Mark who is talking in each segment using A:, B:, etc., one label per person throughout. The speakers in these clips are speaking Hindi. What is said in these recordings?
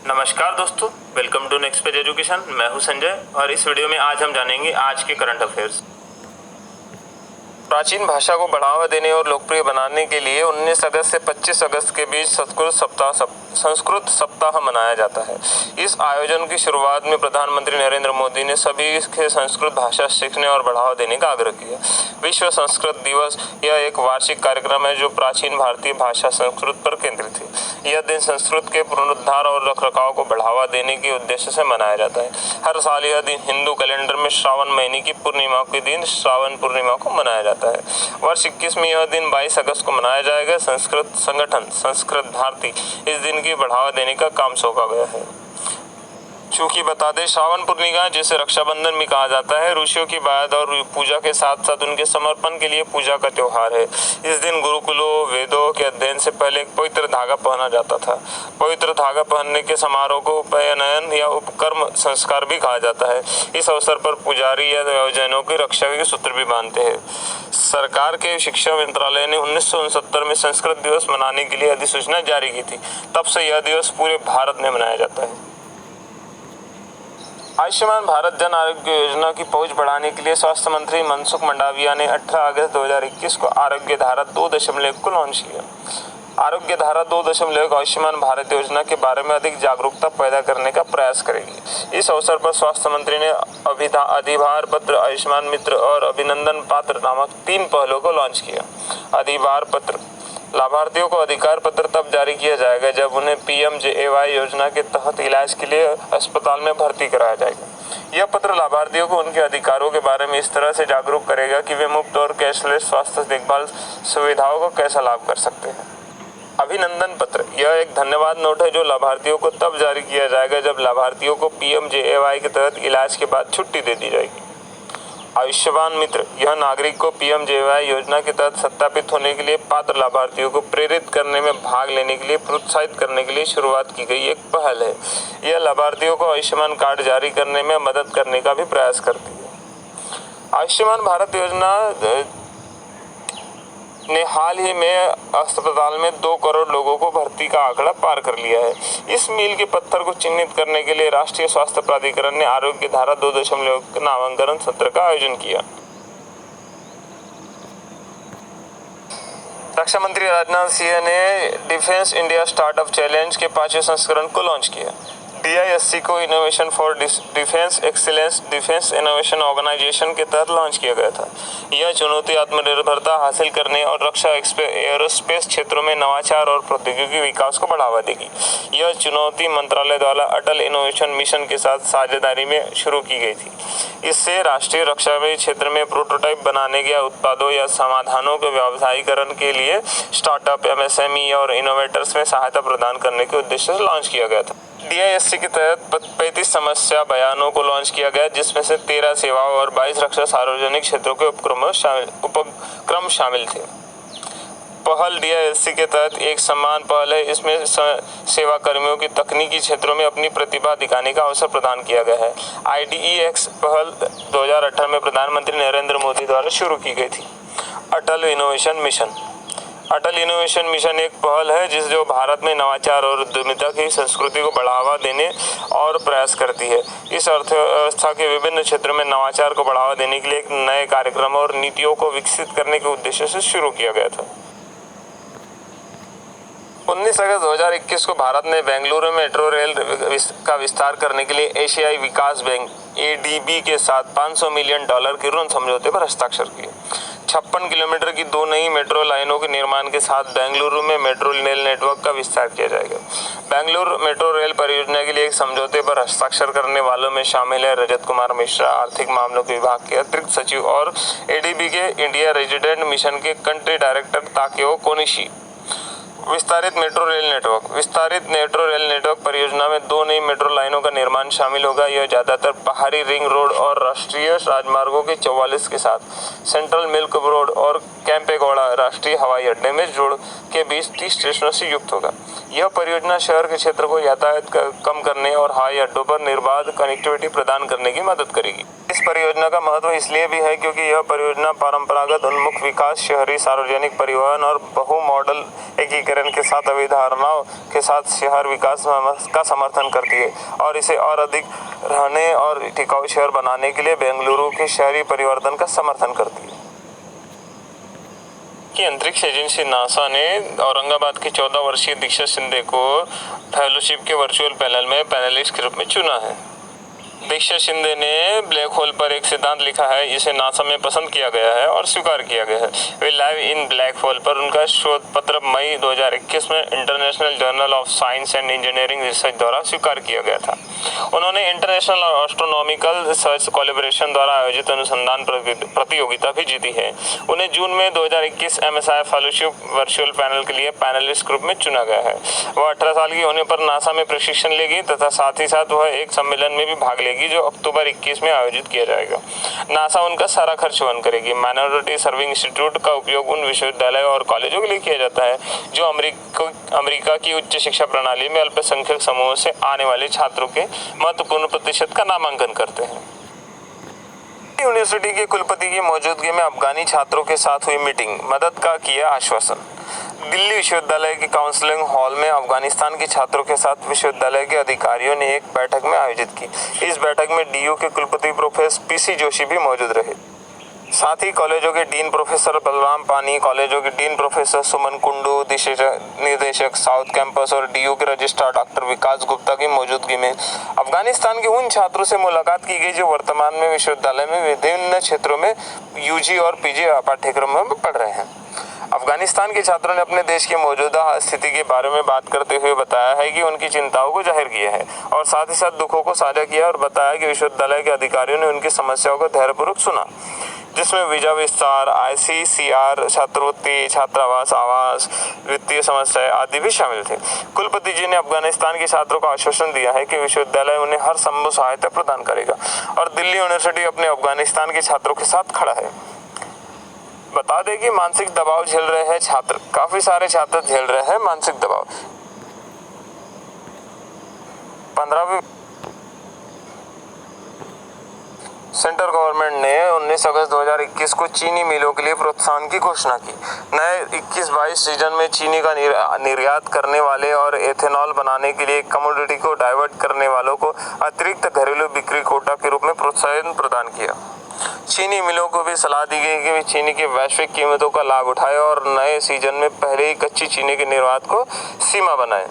A: नमस्कार दोस्तों, welcome to next page education. मैं हूं संजय और इस वीडियो में आज हम जानेंगे आज के करंट अफेयर्स। प्राचीन भाषा को बढ़ावा देने और लोकप्रिय बनाने के लिए 19 अगस्त से 25 अगस्त के बीच संस्कृत सप्ताह मनाया जाता है। इस आयोजन की शुरुआत में प्रधानमंत्री नरेंद्र मोदी ने सभी के संस्कृत भाषा सीखने और बढ़ावा देने का आग्रह किया। विश्व संस्कृत दिवस यह एक वार्षिक कार्यक्रम है जो प्राचीन भारतीय भाषा संस्कृत पर केंद्रित है। यह दिन संस्कृत के पुनरुद्धार और रखरखाव को बढ़ावा देने के उद्देश्य से मनाया जाता है। हर साल यह दिन हिंदू कैलेंडर में श्रावण महीने की पूर्णिमा के दिन श्रावण पूर्णिमा को मनाया जाता है। वर्ष 21 में यह दिन 22 अगस्त को मनाया जाएगा। संस्कृत संगठन संस्कृत भारती इस दिन की बढ़ावा देने का काम सौंपा गया है। चूंकि बता दें, श्रावण पूर्णिमा जिसे रक्षाबंधन भी कहा जाता है, ऋषियों की बात और पूजा के साथ साथ उनके समर्पण के लिए पूजा का त्योहार है। इस दिन गुरुकुलों वेदों के अध्ययन से पहले एक पवित्र धागा पहना जाता था। पवित्र धागा पहनने के समारोह को उपनयन या उपकर्म संस्कार भी कहा जाता है। इस अवसर पर पुजारी या वयोजनों की रक्षा के सूत्र भी बांधते हैं। सरकार के शिक्षा मंत्रालय ने 1969 में संस्कृत दिवस मनाने के लिए अधिसूचना जारी की थी। तब से यह दिवस पूरे भारत में मनाया जाता है। आयुष्मान भारत जन आरोग्य योजना की पहुंच बढ़ाने के लिए स्वास्थ्य मंत्री मनसुख मंडाविया ने 18 अगस्त 2021 को आरोग्य धारा 2.1 को लॉन्च किया। आरोग्य धारा 2.1 आयुष्मान भारत योजना के बारे में अधिक जागरूकता पैदा करने का प्रयास करेगी। इस अवसर पर स्वास्थ्य मंत्री ने अधिभार पत्र, आयुष्मान मित्र और अभिनंदन पात्र नामक 3 पहलों को लॉन्च किया। अधिभार पत्र: लाभार्थियों को अधिकार पत्र तब जारी किया जाएगा जब उन्हें PMJAY योजना के तहत इलाज के लिए अस्पताल में भर्ती कराया जाएगा। यह पत्र लाभार्थियों को उनके अधिकारों के बारे में इस तरह से जागरूक करेगा कि वे मुफ्त और कैशलेस स्वास्थ्य देखभाल सुविधाओं का कैसा लाभ कर सकते हैं। अभिनंदन पत्र: यह एक धन्यवाद नोट है जो लाभार्थियों को तब जारी किया जाएगा जब लाभार्थियों को PMJAY के तहत इलाज के बाद छुट्टी दे दी जाएगी। आयुष्मान मित्र: यह नागरिक को PMJAY योजना के तहत सत्यापित होने के लिए पात्र लाभार्थियों को प्रेरित करने में भाग लेने के लिए प्रोत्साहित करने के लिए शुरुआत की गई एक पहल है। यह लाभार्थियों को आयुष्मान कार्ड जारी करने में मदद करने का भी प्रयास करती है। आयुष्मान भारत योजना ने हाल ही में अस्पताल में 2 करोड़ लोगों को भर्ती का आंकड़ा पार कर लिया है। इस मील के पत्थर को चिन्हित करने के लिए राष्ट्रीय स्वास्थ्य प्राधिकरण ने आरोग्य धारा 2.1 नामांकन सत्र का आयोजन किया। रक्षा मंत्री राजनाथ सिंह ने डिफेंस इंडिया स्टार्टअप चैलेंज के 5वें संस्करण को लॉन्च किया। DISC को innovation for defence excellence defence innovation organisation के तहत लॉन्च किया गया था। यह चुनौती आत्मनिर्भरता हासिल करने और रक्षा एरोस्पेस क्षेत्रों में नवाचार और प्रौद्योगिकी विकास को बढ़ावा देगी। यह चुनौती मंत्रालय द्वारा अटल इनोवेशन मिशन के साथ साझेदारी में शुरू की गई थी। इससे राष्ट्रीय रक्षा क्षेत्र में प्रोटोटाइप बनाने या उत्पादों या समाधानों के व्यावसायीकरण के लिए स्टार्टअप, MSME और इनोवेटर्स में सहायता प्रदान करने के उद्देश्य से लॉन्च किया गया था। DISC के तहत 35 समस्या बयानों को लॉन्च किया गया, जिसमें से 13 सेवाओं और 22 रक्षा सार्वजनिक क्षेत्रों के उपक्रम शामिल थे। पहल DISC के तहत एक समान पहल है। इसमें सेवा कर्मियों की तकनीकी क्षेत्रों में अपनी प्रतिभा दिखाने का अवसर प्रदान किया गया है। IDEX पहल 2018 में प्रधानमंत्री नरेंद्र मोदी द्वारा शुरू की गई थी। अटल इनोवेशन मिशन: अटल इनोवेशन मिशन एक पहल है जो भारत में नवाचार और उद्यमिता की संस्कृति को बढ़ावा देने और प्रयास करती है। इस अर्थव्यवस्था के विभिन्न क्षेत्रों में नवाचार को बढ़ावा देने के लिए एक नए कार्यक्रम और नीतियों को विकसित करने के उद्देश्य से शुरू किया गया था। 19 अगस्त 2021 को भारत ने बेंगलुरु मेट्रो रेल का विस्तार करने के लिए एशियाई विकास बैंक ADB के साथ $500 मिलियन के ऋण समझौते पर हस्ताक्षर किए। 56 किलोमीटर की 2 नई मेट्रो लाइनों के निर्माण के साथ बेंगलुरु में मेट्रो रेल नेटवर्क का विस्तार किया जाएगा। बेंगलुरु मेट्रो रेल परियोजना के लिए एक समझौते पर हस्ताक्षर करने वालों में शामिल है रजत कुमार मिश्रा, आर्थिक मामलों के विभाग के अतिरिक्त सचिव, और ADB के इंडिया रेजिडेंट मिशन के कंट्री डायरेक्टर ताकेओ कोनिशी। विस्तारित मेट्रो रेल नेटवर्क परियोजना में 2 नई मेट्रो लाइनों का निर्माण शामिल होगा। यह ज्यादातर बाहरी रिंग रोड और राष्ट्रीय राजमार्गों के 44 के साथ सेंट्रल मिल्क रोड और कैंपेगौड़ा राष्ट्रीय हवाई अड्डे में जोड़ के बीच 30 स्टेशनों से युक्त होगा। यह परियोजना शहर के क्षेत्र को यातायात कम करने और हवाई अड्डों पर निर्बाध कनेक्टिविटी प्रदान करने की मदद करेगी। इस परियोजना का महत्व इसलिए भी है क्योंकि यह परियोजना परंपरागत उन्मुख विकास, शहरी सार्वजनिक परिवहन और बहु मॉडल एकीकरण के साथ अवधारणाओं के साथ शहर विकास का समर्थन करती है और इसे और अधिक रहने और टिकाऊ शहर बनाने के लिए बेंगलुरु के शहरी परिवर्तन का समर्थन करती है। कि अंतरिक्ष एजेंसी नासा ने औरंगाबाद की 14 वर्षीय दीक्षा शिंदे को फेलोशिप के वर्चुअल पैनल में पैनलिस्ट के रूप में चुना है। दीक्षा शिंदे ने ब्लैक होल पर एक सिद्धांत लिखा है, इसे नासा में पसंद किया गया है और स्वीकार किया गया है। वे लाइव इन ब्लैक होल पर उनका शोध पत्र मई 2021 में international journal of science and engineering research द्वारा स्वीकार किया गया था। उन्होंने इंटरनेशनल एस्ट्रोनॉमिकल रिसर्च कोलैबोरेशन द्वारा आयोजित अनुसंधान प्रतियोगिता भी जीती है। उन्हें जून में 2021 MSI फेलोशिप वर्चुअल पैनल के लिए पैनलिस्ट ग्रुप में चुना गया है। वह 18 साल की होने पर नासा में प्रशिक्षण लेगी तथा साथ ही साथ वह एक सम्मेलन में भी भाग लेगी जो अक्टूबर 21 में आयोजित किया जाएगा। नासा उनका सारा खर्च वहन करेगी। माइनॉरिटी सर्विंग इंस्टीट्यूट का उपयोग उन विश्वविद्यालयों और कॉलेजों के लिए किया जाता है जो अमेरिका की उच्च शिक्षा प्रणाली में अल्पसंख्यक समूहों से आने वाले छात्रों के महत्वपूर्ण प्रतिशत का नामांकन करते हैं। यूनिवर्सिटी के कुलपति की मौजूदगी में अफगानी छात्रों के साथ हुई मीटिंग, मदद का किया आश्वासन। दिल्ली विश्वविद्यालय के काउंसलिंग हॉल में अफगानिस्तान के छात्रों के साथ विश्वविद्यालय के अधिकारियों ने एक बैठक में आयोजित की। इस बैठक में DU के कुलपति प्रोफेसर PC जोशी भी मौजूद रहे। साथ ही कॉलेजों के डीन प्रोफेसर बलराम पानी, कॉलेजों के डीन प्रोफेसर सुमन कुंडू, निदेशक साउथ कैंपस और DU के रजिस्ट्रार डॉक्टर विकास गुप्ता की मौजूदगी में अफगानिस्तान के उन छात्रों से मुलाकात की गई जो वर्तमान में विश्वविद्यालय में विभिन्न क्षेत्रों में UG और PG पाठ्यक्रमों में पढ़ रहे हैं। अफगानिस्तान के छात्रों ने अपने देश की मौजूदा स्थिति के बारे में बात करते हुए बताया है कि उनकी चिंताओं को जाहिर किया है और साथ ही साथ दुखों को साझा किया और बताया कि विश्वविद्यालय के अधिकारियों ने उनकी समस्याओं को धैर्यपूर्वक सुना, जिसमें वीजा विस्तार, ICCR, छात्रवृत्ति, छात्रावास, आवास, वित्तीय समस्याएं आदि भी शामिल थे। कुलपति जी ने अफगानिस्तान के छात्रों को आश्वासन दिया है कि विश्वविद्यालय उन्हें हर संभव सहायता प्रदान करेगा और दिल्ली यूनिवर्सिटी अपने अफगानिस्तान के छात्रों के साथ खड़ा है। बता दें कि मानसिक दबाव झेल रहे हैं छात्र, काफी सारे छात्र झेल रहे हैं मानसिक दबाव। 15वीं सेंट्रल गवर्नमेंट ने 19 अगस्त 2021 को चीनी मिलों के लिए प्रोत्साहन की घोषणा की। नए 21-22 सीजन में चीनी का निर्यात करने वाले और एथेनॉल बनाने के लिए कमोडिटी को डाइवर्ट करने वालों को अतिरिक्त घरेलू बिक्री कोटा के रूप में प्रोत्साहन प्रदान किया। चीनी मिलों को भी सलाह दी गई कि वे चीनी की वैश्विक कीमतों का लाभ उठाएं और नए सीजन में पहले ही कच्ची चीनी के निर्यात को सीमा बनाएं।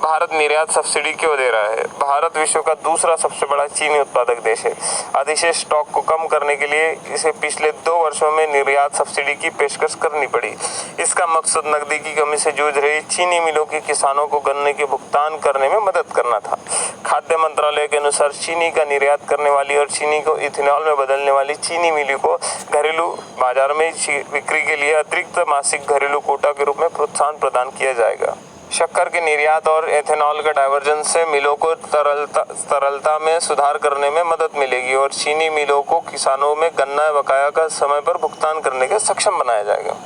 A: भारत निर्यात सब्सिडी क्यों दे रहा है? भारत विश्व का दूसरा सबसे बड़ा चीनी उत्पादक देश है। अधिशेष स्टॉक को कम करने के लिए इसे पिछले 2 वर्षों में निर्यात सब्सिडी की पेशकश करनी पड़ी। इसका मकसद नकदी की कमी से जूझ रही चीनी मिलों के किसानों को गन्ने के भुगतान करने में मदद करना था। खाद्य मंत्रालय के अनुसार चीनी का निर्यात करने वाली और चीनी को इथेनॉल में बदलने वाली चीनी मिलों को घरेलू बाजार में बिक्री के लिए अतिरिक्त मासिक घरेलू कोटा के रूप में प्रोत्साहन प्रदान किया जाएगा। शक्कर के निर्यात और एथेनॉल का डाइवर्जन से मिलों को तरलता में सुधार करने में मदद मिलेगी और चीनी मिलों को किसानों में गन्ना बकाया का समय पर भुगतान करने के सक्षम बनाया जाएगा।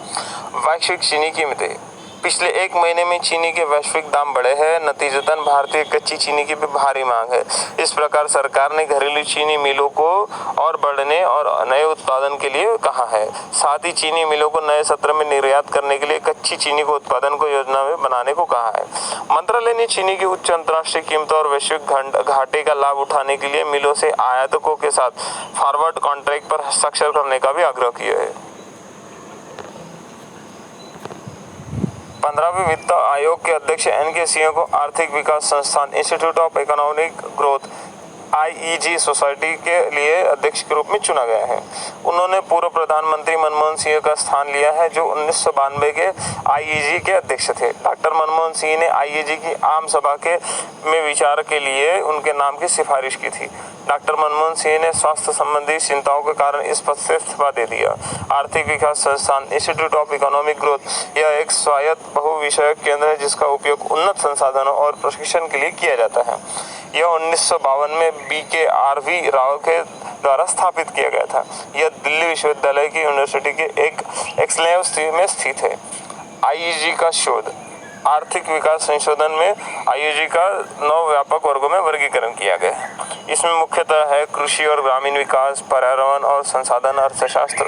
A: वैश्विक चीनी कीमतें पिछले 1 महीने में चीनी के वैश्विक दाम बढ़े हैं। नतीजतन भारतीय कच्ची चीनी की भी भारी मांग है। इस प्रकार सरकार ने घरेलू चीनी मिलों को और बढ़ने और नए उत्पादन के लिए कहा है। साथ ही चीनी मिलों को नए सत्र में निर्यात करने के लिए कच्ची चीनी को उत्पादन को योजना में बनाने को कहा है। मंत्रालय ने चीनी की उच्च अंतर्राष्ट्रीय कीमतों और वैश्विक घाटे का लाभ उठाने के लिए मिलों से आयातकों के साथ फॉरवर्ड कॉन्ट्रैक्ट पर हस्ताक्षर करने का भी आग्रह किया है। 15वें वित्त आयोग के अध्यक्ष NK सिंह को आर्थिक विकास संस्थान institute of economic growth IEG society के लिए अध्यक्ष के रूप में चुना गया है। उन्होंने पूर्व प्रधानमंत्री मनमोहन सिंह का स्थान लिया है जो 1992 के IEG के अध्यक्ष थे। डॉक्टर मनमोहन सिंह ने IEG की आम सभा में विचार के लिए उनके नाम की सिफारिश की थी। डॉक्टर मनमोहन सिंह ने स्वास्थ्य संबंधी चिंताओं के कारण इस पद से इस्तीफा दे दिया। आर्थिक विकास संस्थान इंस्टीट्यूट ऑफ इकोनॉमिक ग्रोथ यह एक स्वायत्त बहुविषयक केंद्र है जिसका उपयोग उन्नत संसाधनों और प्रशिक्षण के लिए किया जाता है। यह 1952 में BKRV राव के द्वारा स्थापित किया गया था। यह दिल्ली विश्वविद्यालय की यूनिवर्सिटी के एक एक्सलेव में स्थित है। IEG का शोध आर्थिक विकास संशोधन में आईईजी का 9 व्यापक वर्गों में वर्गीकरण किया गया है। इसमें मुख्यतः है कृषि और ग्रामीण विकास, पर्यावरण और संसाधन अर्थशास्त्र,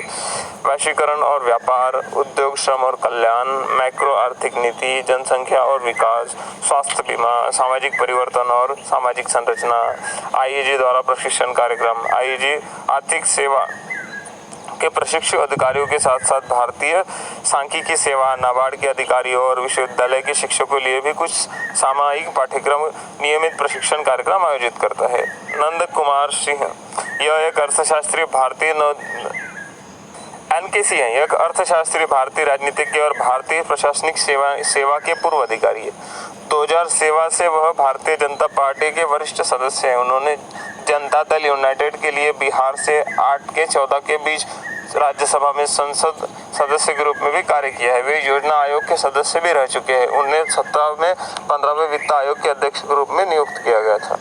A: वैश्वीकरण और व्यापार, उद्योग, श्रम और कल्याण, मैक्रो आर्थिक नीति, जनसंख्या और विकास, स्वास्थ्य बीमा, सामाजिक परिवर्तन और सामाजिक संरचना, आईईजी द्वारा प्रशिक्षण कार्यक्रम। आईईजी आर्थिक सेवा के प्रशिक्षु अधिकारियों के साथ साथ भारतीय सांख्यिकी सेवा, नाबार्ड के अधिकारियों और विश्वविद्यालय के शिक्षकों के लिए भी कुछ सामयिक पाठ्यक्रम नियमित प्रशिक्षण कार्यक्रम आयोजित करता है। नंद कुमार सिंह यह एक अर्थशास्त्री भारतीय एनकेसी है। यह अर्थशास्त्री, भारतीय राजनीतिज्ञ और भारतीय प्रशासनिक सेवा के पूर्व अधिकारी है। 2000 सेवा से वह भारतीय जनता पार्टी के वरिष्ठ सदस्य हैं। उन्होंने जनता दल यूनाइटेड के लिए बिहार से 8 के 14 के बीच राज्यसभा में संसद सदस्य के रूप में भी कार्य किया है। वे योजना आयोग के सदस्य भी रह चुके हैं। उन्हें 17 में 15वें वित्त आयोग के अध्यक्ष के रूप में नियुक्त किया गया था।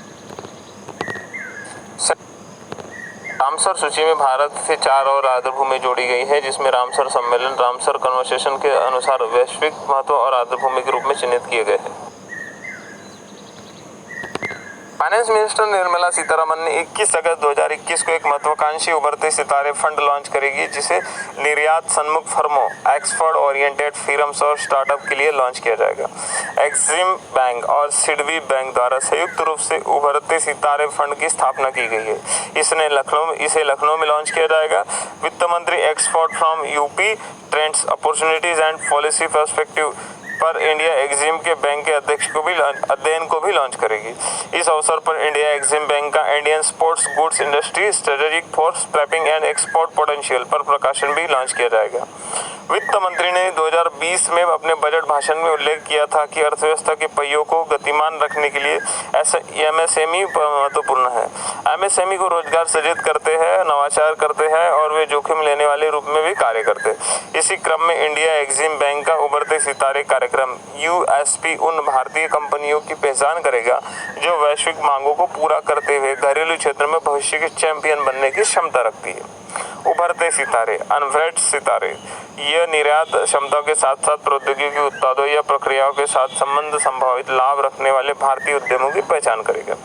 A: रामसर सूची में भारत से 4 और आर्द्रभूमि जोड़ी गई है, जिसमें रामसर सम्मेलन, रामसर कन्वेंशन के अनुसार वैश्विक महत्व और आर्द्रभूमि के रूप में चिन्हित किए गए हैं। फाइनेंस मिनिस्टर निर्मला सीतारमण ने 21 अगस्त 2021 को एक महत्वाकांक्षी उभरते सितारे फंड लॉन्च करेगी, जिसे निर्यात सन्मुख फर्मों, एक्सपोर्ट ओरिएंटेड फर्म्स और स्टार्टअप के लिए लॉन्च किया जाएगा। एक्सिम बैंक और सिडबी बैंक द्वारा संयुक्त रूप से उभरते सितारे फंड की स्थापना की गई है। इसे लखनऊ में लॉन्च किया जाएगा। वित्त मंत्री export from UP trends, opportunities and policy perspective पर इंडिया एक्सिम के बैंक के अध्ययन को भी लॉन्च करेगी। इस अवसर पर इंडिया एक्सिम बैंक का Indian sports goods industry strategic for scrapping and export potential पर प्रकाशन भी लॉन्च किया जाएगा। वित्त मंत्री ने 2020 में अपने बजट भाषण में उल्लेख किया था कि अर्थव्यवस्था के पहियों को गतिमान रखने के लिए एमएसएमई महत्वपूर्ण है। एमएसएमई को रोजगार सृजित करते हैं, नवाचार करते हैं और वे जोखिम लेने वाले रूप में भी कार्य करते हैं। इसी क्रम में इंडिया एक्सिम बैंक का उभरते सितारे कार्यक्रम यूएसपी उन भारतीय कंपनियों की पहचान करेगा जो वैश्विक मांगों को पूरा करते हुए घरेलू क्षेत्र में भविष्य के चैंपियन बनने की क्षमता रखती है। उभरते सितारे, अनफ्रेड सितारे, यह निर्यात क्षमता के साथ साथ प्रौद्योगिकी उत्पादों या प्रक्रियाओं के साथ संबंध संभावित लाभ रखने वाले भारतीय उद्यमों की पहचान करेगा।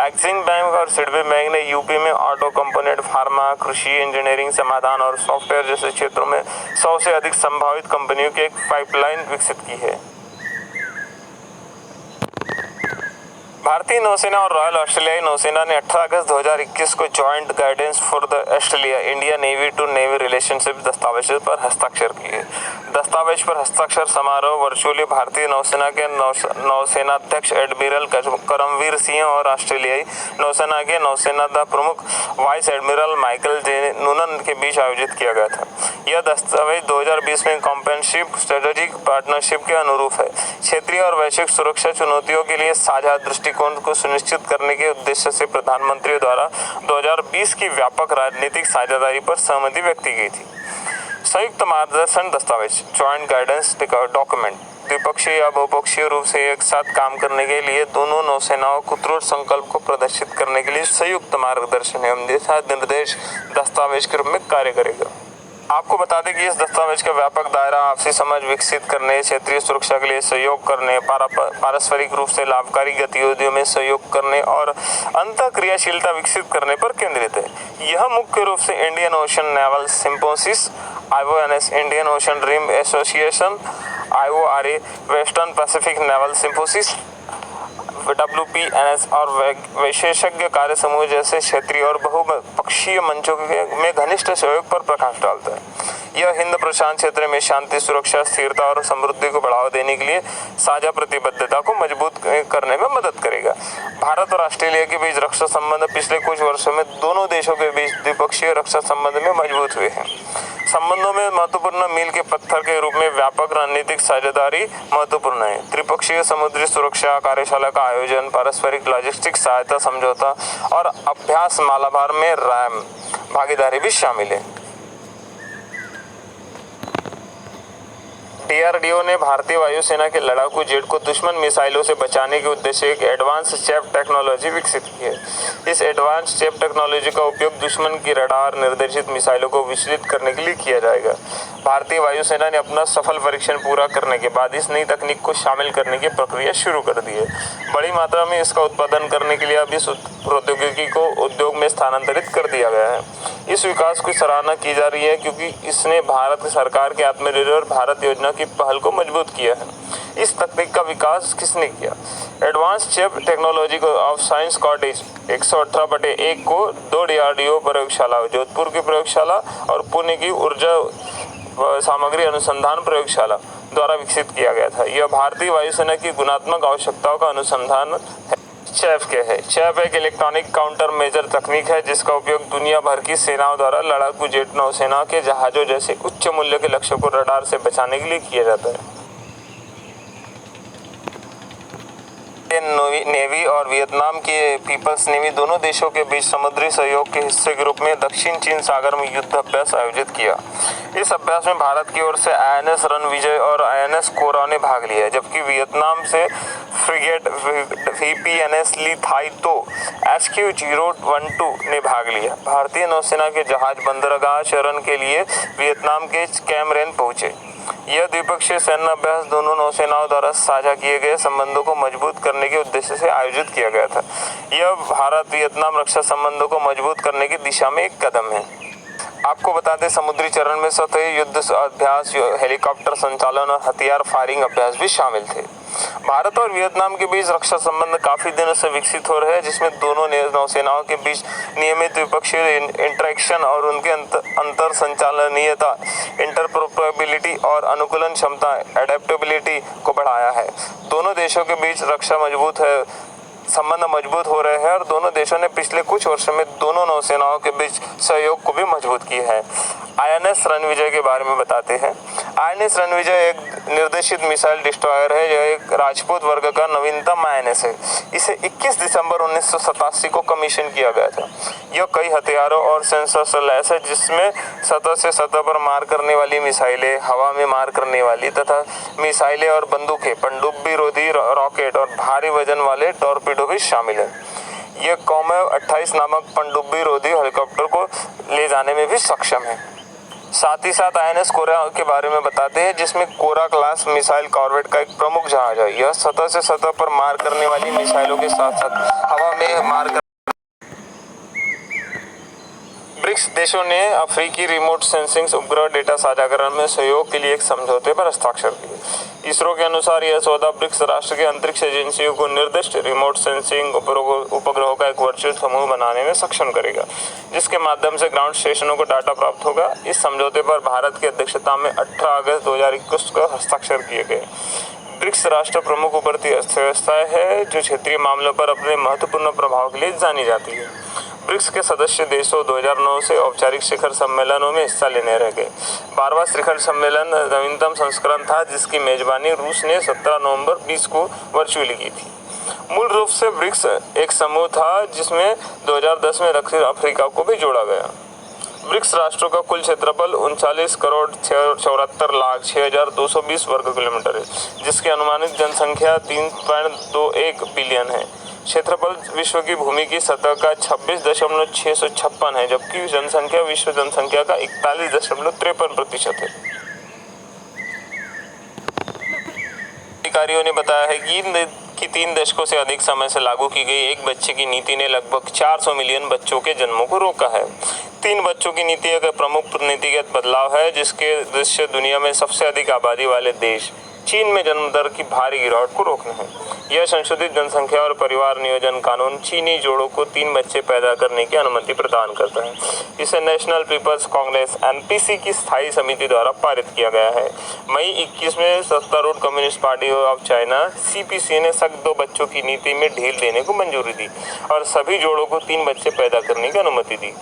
A: एक्सिम बैंक और सिडबी बैंक ने यूपी में ऑटो कंपोनेंट, फार्मा, कृषि, इंजीनियरिंग, समाधान और सॉफ्टवेयर जैसे क्षेत्रों में 100 से अधिक संभावित कंपनियों की एक पाइपलाइन विकसित की है। भारतीय नौसेना और रॉयल ऑस्ट्रेलियाई नौसेना ने 18 अगस्त 2021 को joint guidance for the Australia India navy to navy relationship दस्तावेज पर हस्ताक्षर किए। दस्तावेज पर हस्ताक्षर समारोह वर्चुअली भारतीय नौसेना के नौसेनाध्यक्ष एडमिरल करमवीर सिंह और ऑस्ट्रेलियाई नौसेना के नौसेना प्रमुख vice admiral Michael J Noonan के बीच आयोजित किया गया था। यह दस्तावेज 2020 में कॉम्प्रिहेंसिव स्ट्रेटेजिक पार्टनरशिप के अनुरूप है। क्षेत्रीय और वैश्विक सुरक्षा चुनौतियों के लिए साझा दृष्टिकोण को सुनिश्चित करने के उद्देश्य से प्रधानमंत्री द्वारा 2020 की व्यापक राजनीतिक साझेदारी पर सहमति व्यक्त की गई थी। संयुक्त मार्गदर्शन दस्तावेज, जॉइंट गाइडेंस डॉक्यूमेंट, द्विपक्षीय या बहुपक्षीय रूप से एक साथ काम करने के लिए दोनों नौसेनाओं को दृढ़ संकल्प को प्रदर्शित करने के लिए संयुक्त मार्गदर्शन एवं दिशा निर्देश दस्तावेज के रूप में कार्य करेगा। आपको बता दें कि इस दस्तावेज का व्यापक दायरा आपसी समझ विकसित करने, क्षेत्रीय सुरक्षा के लिए सहयोग करने, पारस्परिक रूप से लाभकारी गतिविधियों में सहयोग करने और अंतःक्रियाशीलता विकसित करने पर केंद्रित है। यह मुख्य रूप से Indian ocean naval symposium, IONS, Indian ocean rim association, IORA, western pacific naval symposium, WPNS और विशेषज्ञ कार्य समूह जैसे क्षेत्रीय और बहुपक्षीय मंचों में घनिष्ठ सहयोग पर प्रकाश डालता है। यह हिंद प्रशांत क्षेत्र में शांति, सुरक्षा, स्थिरता और समृद्धि को बढ़ावा देने के लिए साझा प्रतिबद्धता को मजबूत करने में मदद करेगा। भारत और ऑस्ट्रेलिया के बीच रक्षा संबंध पिछले कुछ वर्षों में दोनों देशों के बीच द्विपक्षीय रक्षा संबंध में मजबूत हुए हैं। संबंधों में महत्वपूर्ण मील के पत्थर के रूप में व्यापक रणनीतिक साझेदारी महत्वपूर्ण है। त्रिपक्षीय समुद्री सुरक्षा कार्यशाला का आयोजन, पारस्परिक लॉजिस्टिक सहायता समझौता और अभ्यास मालाबार में रैम भागीदारी भी शामिल है। DRDO ने भारतीय वायुसेना के लड़ाकू जेट को दुश्मन मिसाइलों से बचाने के उद्देश्य से एक एडवांस चैप टेक्नोलॉजी विकसित की है। इस एडवांस चैप टेक्नोलॉजी का उपयोग दुश्मन की रडार निर्देशित मिसाइलों को विचलित करने के लिए किया जाएगा। भारतीय वायुसेना ने अपना सफल परीक्षण पूरा करने के बाद इस नई तकनीक को शामिल करने की प्रक्रिया शुरू कर दी है। बड़ी मात्रा में इसका उत्पादन करने के लिए अब इस प्रौद्योगिकी को उद्योग में स्थानांतरित कर दिया गया है। इस विकास की सराहना की जा रही है क्योंकि इसने भारत सरकार के आत्मनिर्भर भारत योजना की पहल को मजबूत किया है। इस तकनीक का विकास किसने किया? Advance chip technology of science cottage 118/1 को 2 DRDO प्रयोगशाला, जोधपुर की प्रयोगशाला और पुणे की ऊर्जा सामग्री अनुसंधान प्रयोगशाला द्वारा विकसित किया गया था। यह भारतीय वायुसेना की गुणात्मक आवश्यकताओं का अनुसंधान है। चैप क्या है? चैप एक इलेक्ट्रॉनिक काउंटर मेजर तकनीक है जिसका उपयोग दुनिया भर की सेनाओं द्वारा लड़ाकू जेट नौसेना के जहाजों जैसे उच्च मूल्य के लक्ष्यों को रडार से बचाने के लिए किया जाता है। नेवी और वियतनाम के पीपल्स नेवी दोनों देशों के बीच समुद्री सहयोग के हिस्से के रूप में दक्षिण चीन सागर में युद्ध अभ्यास आयोजित किया। इस अभ्यास में भारत की ओर से INS रणविजय और INS कोरा ने भाग लिया, जबकि वियतनाम से फ्रिगेट VPNS ली थाई तो HQ-012 ने भाग लिया। भारतीय नौसेना के जहाज बंदरगाह शरण के लिए वियतनाम के कैम रेन पहुंचे। यह द्विपक्षीय सैन्य अभ्यास दोनों नौसेनाओं द्वारा साझा किए गए संबंधों को मजबूत करने के उद्देश्य से आयोजित किया गया था। यह भारत वियतनाम रक्षा संबंधों को मजबूत करने की दिशा में एक कदम है। आपको बता दें, समुद्री चरण में सतही युद्ध अभ्यास, हेलीकॉप्टर संचालन और हथियार फायरिंग अभ्यास भी शामिल थे। भारत और वियतनाम के बीच रक्षा संबंध काफी दिनों से विकसित हो रहे हैं, जिसमें दोनों नौसेनाओं के बीच नियमित द्विपक्षीय इंटरेक्शन और उनके अंतर संचालनीयता, इंटरऑपरेबिलिटी और अनुकूलन क्षमता एडेप्टेबिलिटी को बढ़ाया है। दोनों देशों के बीच संबंध मजबूत हो रहे हैं और दोनों देशों ने पिछले कुछ वर्षों में दोनों नौसेनाओं के बीच सहयोग को भी मजबूत किया है। INS रणविजय के बारे में बताते हैं। INS रणविजय एक निर्देशित मिसाइल डिस्ट्रॉयर है। यह एक राजपूत वर्ग का नवीनतम INS है। इसे 21 दिसंबर 1987 को कमीशन किया गया था। यह कई हथियारों और सेंसर से लैस है, जिसमें सतह से सतह पर मार करने वाली मिसाइलें, हवा में मार करने वाली तथा मिसाइलें और बंदूकें, पनडुब्बी रोधी रॉकेट और भारी वजन वाले टॉर्पीडो भी शामिल है। यह कॉमेव 28 नामक पनडुब्बी रोधी हेलीकॉप्टर को ले जाने में भी सक्षम है। साथ ही साथ INS कोरा के बारे में बताते हैं, जिसमें कोरा क्लास मिसाइल कॉर्वेट का एक प्रमुख जहाज है। यह सतह से सतह पर मार करने वाली मिसाइलों के साथ साथ हवा में मार कर ब्रिक्स देशों ने अफ्रीकी रिमोट सेंसिंग उपग्रह डेटा साझाकरण में सहयोग के लिए एक समझौते पर हस्ताक्षर किए। इसरो के अनुसार यह सौदा ब्रिक्स राष्ट्र के अंतरिक्ष एजेंसियों को निर्दिष्ट रिमोट सेंसिंग उपग्रहों का एक वर्चुअल समूह बनाने में सक्षम करेगा, जिसके माध्यम से ग्राउंड स्टेशनों को डाटा प्राप्त होगा। इस समझौते पर भारत की अध्यक्षता में 18 अगस्त 2021 को हस्ताक्षर किए गए। ब्रिक्स राष्ट्र प्रमुख उभरती अर्थव्यवस्थाएं है जो क्षेत्रीय मामलों पर अपने महत्वपूर्ण प्रभाव के लिए जानी जाती है। ब्रिक्स के सदस्य देशों 2009 से औपचारिक शिखर सम्मेलनों में हिस्सा लेने रह गए। 12वां शिखर सम्मेलन नवीनतम संस्करण था, जिसकी मेजबानी रूस ने 17 नवंबर 20 को वर्चुअली की थी। मूल रूप से ब्रिक्स एक समूह था जिसमें 2010 में दक्षिण अफ्रीका को भी जोड़ा गया। ब्रिक्स राष्ट्रों का कुल क्षेत्रफल 39,74,06,220 वर्ग किलोमीटर है, जिसकी अनुमानित जनसंख्या 3.21 बिलियन है। क्षेत्रफल विश्व की भूमि की सतह का 26.656 है, जबकि जनसंख्या विश्व जनसंख्या का 41.53% है। अधिकारियों ने बताया है कि 3 दशकों से अधिक समय से लागू की गई एक बच्चे की नीति ने लगभग 400 मिलियन बच्चों के जन्मों को रोका है। 3 बच्चों की नीति एक प्रमुख नीतिगत बदलाव है, जिसके उद्देश्य दुनिया में सबसे अधिक आबादी वाले देश चीन में जन्म दर की भारी गिरावट को रोकना है। यह संशोधित जनसंख्या और परिवार नियोजन कानून चीनी जोड़ों को 3 बच्चे पैदा करने की अनुमति प्रदान करता है। इसे नेशनल पीपल्स कांग्रेस NPC की स्थायी समिति द्वारा पारित किया गया है। मई 21 में सत्तारूढ़ communist party of China CPC ने सख्त 2 बच्चों की नीति में ढील देने को मंजूरी दी और सभी जोड़ों को 3 बच्चे पैदा करने की अनुमति दी।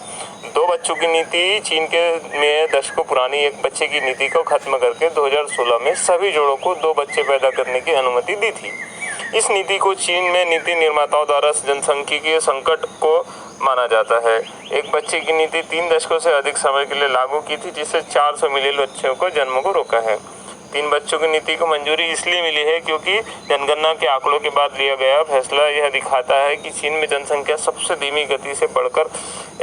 A: 2 बच्चों की नीति चीन में दशकों पुरानी एक बच्चे की नीति को खत्म करके 2016 में सभी जोड़ों को 2 बच्चे पैदा करने की अनुमति दी थी। इस नीति को चीन में नीति निर्माताओं द्वारा जनसांख्यिकीय संकट को माना जाता है। एक बच्चे की नीति 3 दशकों से अधिक समय के लिए लागू की थी, जिससे 400 मिलियन बच्चों को जन्म को रोका है। 3 बच्चों की नीति को मंजूरी इसलिए मिली है क्योंकि जनगणना के आंकड़ों के बाद लिया गया फैसला यह दिखाता है कि चीन में जनसंख्या सबसे धीमी गति से बढ़कर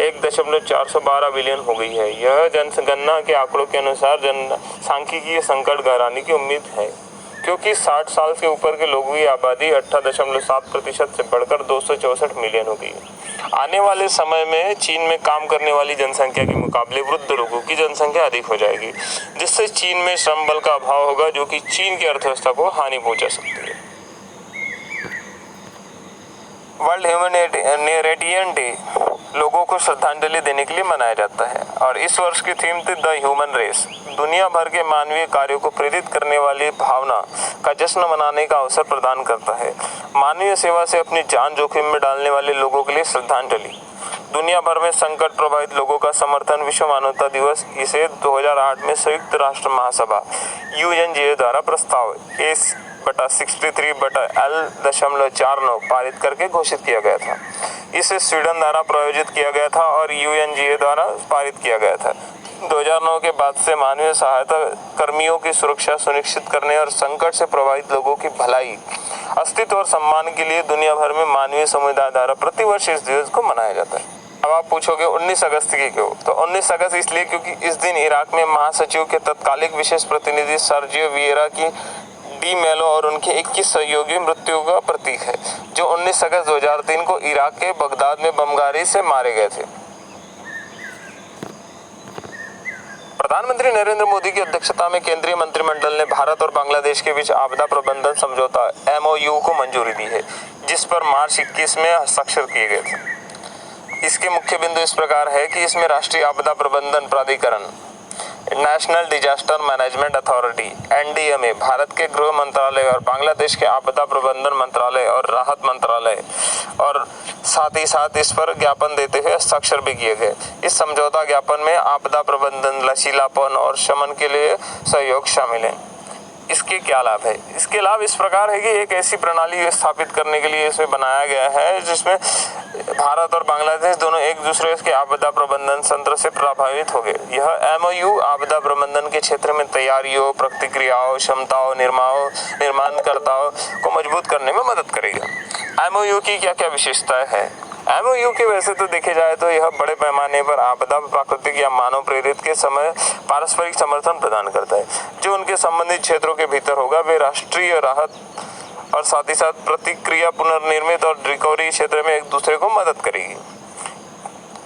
A: 1.412 बिलियन हो गई है। यह जनगणना के आंकड़ों के अनुसार सांख्यिकीय संकट गहराने की उम्मीद है क्योंकि 60 साल के ऊपर के लोगों की आबादी 18.7% से बढ़कर 264 मिलियन हो गई है। आने वाले समय में चीन में काम करने वाली जनसंख्या के मुकाबले वृद्ध लोगों की जनसंख्या अधिक हो जाएगी, जिससे चीन में श्रम बल का अभाव होगा जो कि चीन की अर्थव्यवस्था को हानि पहुंचा सकती है। वर्ल्ड ह्यूमैनिटेरियन डे लोगों को श्रद्धांजलि देने के लिए मनाया जाता है और इस वर्ष की थीम थी द ह्यूमन रेस। दुनिया भर के मानवीय कार्यों को प्रेरित करने वाली भावना का जश्न मनाने का अवसर प्रदान करता है। मानवीय सेवा से अपनी जान जोखिम में डालने वाले लोगों के लिए श्रद्धांजलि। दुनिया भर में संकट प्रभावित लोगों का समर्थन विश्व मानवता दिवस इसे 2008 में संयुक्त राष्ट्र महासभा UNGA द्वारा प्रस्ताव S/63/L.49 पारित करके घोषित किया गया था। इसे स्वीडन द्वारा प्रायोजित किया गया था और UNGA द्वारा पारित किया गया था। 2009 के बाद से मानवीय सहायता कर्मियों की सुरक्षा सुनिश्चित करने और संकट से प्रभावित लोगों की भलाई, अस्तित्व और सम्मान के लिए दुनिया भर में मानवीय समुदाय द्वारा प्रतिवर्ष इस दिवस को मनाया जाता है। अब आप पूछोगे 19 अगस्त की क्यों? तो 19 अगस्त इसलिए क्योंकि इस दिन इराक में महासचिव के तत्कालिक विशेष प्रतिनिधि सर्जियो विएरा की डी मेलो और उनके 21 सहयोगी मृत्यु का प्रतीक है, जो 19 अगस्त 2003 को इराक के बगदाद में बमबारी से मारे गए थे। प्रधानमंत्री नरेंद्र मोदी की अध्यक्षता में केंद्रीय मंत्रिमंडल ने भारत और बांग्लादेश के बीच आपदा प्रबंधन समझौता MOU को मंजूरी दी है, जिस पर मार्च 21 में हस्ताक्षर किए गए थे। इसके मुख्य बिंदु इस प्रकार है कि इसमें राष्ट्रीय आपदा प्रबंधन प्राधिकरण national disaster management authority NDMA, Bharat के गृह मंत्रालय और बांग्लादेश के आपदा प्रबंधन मंत्रालय और राहत मंत्रालय और साथ ही साथ इस पर ज्ञापन देते हुए हस्ताक्षर भी किए गए। इस समझौता ज्ञापन में आपदा प्रबंधन, लचीलापन और शमन के लिए सहयोग शामिल है। इसके क्या लाभ है? इसके लाभ इस प्रकार है कि एक ऐसी प्रणाली स्थापित करने के लिए इसे बनाया गया है जिसमें भारत और बांग्लादेश दोनों एक दूसरे के आपदा प्रबंधन तंत्र से प्रभावित हो गए। यह MOU आपदा प्रबंधन के क्षेत्र में तैयारियों, प्रतिक्रियाओं, क्षमताओं, निर्माणकर्ताओं को मजबूत करने में मदद करेगा। MOU की क्या क्या विशेषताएं हैं? MOU के वैसे तो देखे जाए तो यह बड़े पैमाने पर आपदा, प्राकृतिक या मानव प्रेरित के समय पारस्परिक समर्थन प्रदान करता है। जो उनके संबंधित क्षेत्रों के भीतर होगा वे राष्ट्रीय राहत और साथ ही साथ प्रतिक्रिया, पुनर्निर्मित और रिकवरी क्षेत्र में एक दूसरे को मदद करेगी।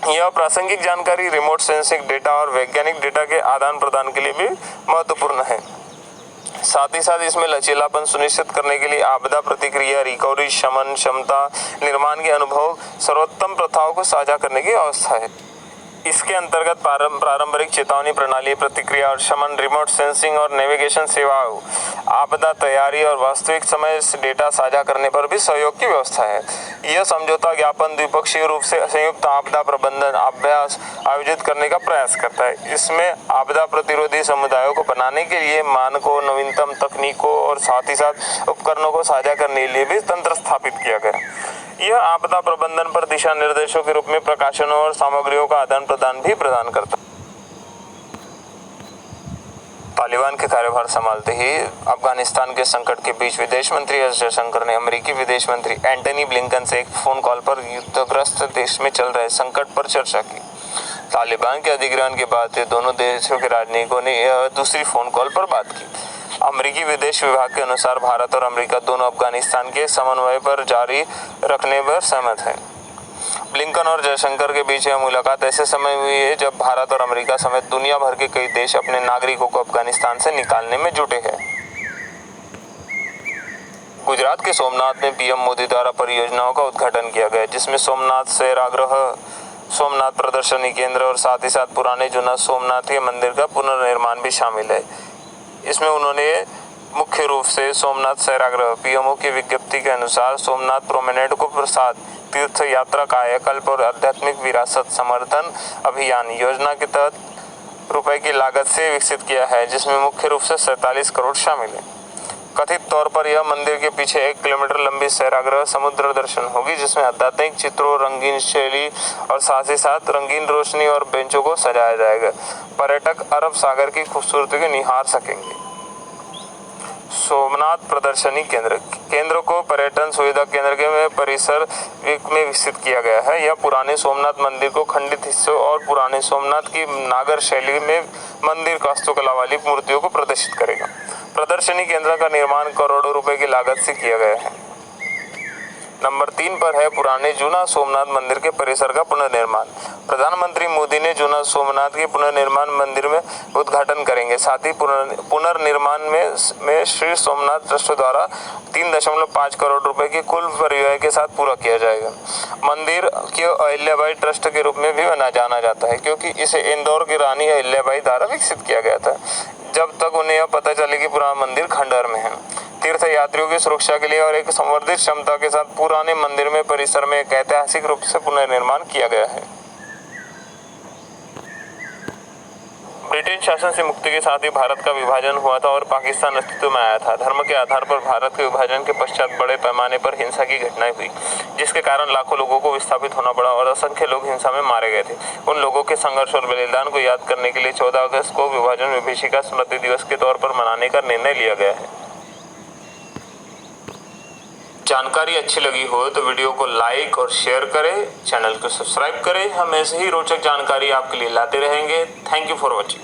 A: यह प्रासंगिक जानकारी, रिमोट सेंसिंग डेटा और वैज्ञानिक डेटा के आदान प्रदान के लिए भी महत्वपूर्ण है। साथ ही साथ इसमें लचीलापन सुनिश्चित करने के लिए आपदा प्रतिक्रिया, रिकवरी, शमन, क्षमता, निर्माण के अनुभव, सर्वोत्तम प्रथाओं को साझा करने की व्यवस्था है। इसके अंतर्गत पारंपरिक चेतावनी प्रणाली, प्रतिक्रिया और शमन, रिमोट सेंसिंग और नेविगेशन सेवाओं, आपदा तैयारी और वास्तविक समय डेटा साझा करने पर भी सहयोग की व्यवस्था है। यह समझौता ज्ञापन द्विपक्षीय रूप से संयुक्त आपदा प्रबंधन अभ्यास आयोजित करने का प्रयास करता है। इसमें आपदा प्रतिरोधी समुदायों को बनाने के लिए मानकों, नवीनतम तकनीकों और साथ ही साथ उपकरणों को साझा करने के लिए भी तंत्र स्थापित किया गया। यह आपदा प्रबंधन पर दिशा निर्देशों के रूप में प्रकाशनों और सामग्रियों का आदान प्रदान भी प्रदान करता है। तालिबान के कार्यभार संभालते ही अफगानिस्तान के संकट के बीच विदेश मंत्री एस जयशंकर ने अमेरिकी विदेश मंत्री एंटनी ब्लिंकन से एक फोन कॉल पर युद्धग्रस्त देश में चल रहे संकट पर चर्चा की। तालिबान के अधिग्रहण के बाद दोनों देशों के राजनयिकों ने दूसरी फोन कॉल पर बात की। अमेरिकी विदेश विभाग के अनुसार भारत और अमेरिका दोनों अफगानिस्तान के समन्वय पर जारी रखने पर सहमत हैं। ब्लिंकन और जयशंकर के बीच यह मुलाकात ऐसे समय हुई है जब भारत और अमेरिका समेत दुनिया भर के कई देश अपने नागरिकों को अफगानिस्तान से निकालने में जुटे हैं। गुजरात के सोमनाथ में PM मोदी द्वारा परियोजनाओं का उद्घाटन किया गया, जिसमें सोमनाथ सैरागृह, सोमनाथ प्रदर्शनी केंद्र और साथ ही साथ पुराने जूना सोमनाथ के मंदिर का पुनर्निर्माण भी शामिल है। इसमें उन्होंने मुख्य रूप से सोमनाथ सैरागृह, PMO की विज्ञप्ति के अनुसार सोमनाथ प्रोमेनेड को प्रसाद, तीर्थ यात्रा, कायाकल्प और आध्यात्मिक विरासत समर्थन अभियान योजना के तहत रुपए की लागत से विकसित किया है, जिसमें मुख्य रूप से 47 करोड़ शामिल है। कथित तौर पर यह मंदिर के पीछे 1 किलोमीटर लंबी सैरागृह समुद्र दर्शन होगी, जिसमें आध्यात्मिक चित्रों, रंगीन शैली और साथ ही साथ रंगीन रोशनी और बेंचों को सजाया जाएगा। पर्यटक अरब सागर की खूबसूरती को निहार सकेंगे। सोमनाथ प्रदर्शनी केंद्र को पर्यटन सुविधा केंद्र के परिसर में विकसित किया गया है। यह पुराने सोमनाथ मंदिर को खंडित हिस्सों और पुराने सोमनाथ की नागर शैली में मंदिर वास्तुकला वाली मूर्तियों को प्रदर्शित करेगा। प्रदर्शनी केंद्र का निर्माण करोड़ों रुपए की लागत से किया गया है। नंबर 3 पर है पुराने जूना सोमनाथ मंदिर के परिसर का पुनर्निर्माण। प्रधानमंत्री मोदी ने जूना सोमनाथ के पुनर्निर्माण मंदिर में उद्घाटन करेंगे। साथ ही पुनर्निर्माण में श्री सोमनाथ ट्रस्ट द्वारा 3.5 करोड़ रुपए की कुल परिव्यय के साथ पूरा किया जाएगा। मंदिर को अहिल्याबाई ट्रस्ट के रूप में भी जाना जाता है, क्योंकि इसे इंदौर की रानी अहिल्याबाई द्वारा विकसित किया गया था, जब तक उन्हें यह पता चले कि पुराना मंदिर खंडहर में है। तीर्थ यात्रियों की सुरक्षा के लिए और एक संवर्धित क्षमता के साथ पुराने मंदिर में परिसर में एक ऐतिहासिक रूप से पुनर्निर्माण किया गया है। ब्रिटिश शासन से मुक्ति के साथ ही भारत का विभाजन हुआ था और पाकिस्तान अस्तित्व में आया था। धर्म के आधार पर भारत के विभाजन के पश्चात बड़े पैमाने पर हिंसा की घटनाएं हुई, जिसके कारण लाखों लोगों को विस्थापित होना पड़ा और असंख्य लोग हिंसा में मारे गए थे। उन लोगों के संघर्ष और बलिदान को याद करने के लिए 14 अगस्त को विभाजन विभीषिका स्मृति दिवस के तौर पर मनाने का निर्णय लिया गया है। जानकारी अच्छी लगी हो तो वीडियो को लाइक और शेयर करें, चैनल को सब्सक्राइब करें। हम ऐसे ही रोचक जानकारी आपके लिए लाते रहेंगे। Thank you for watching.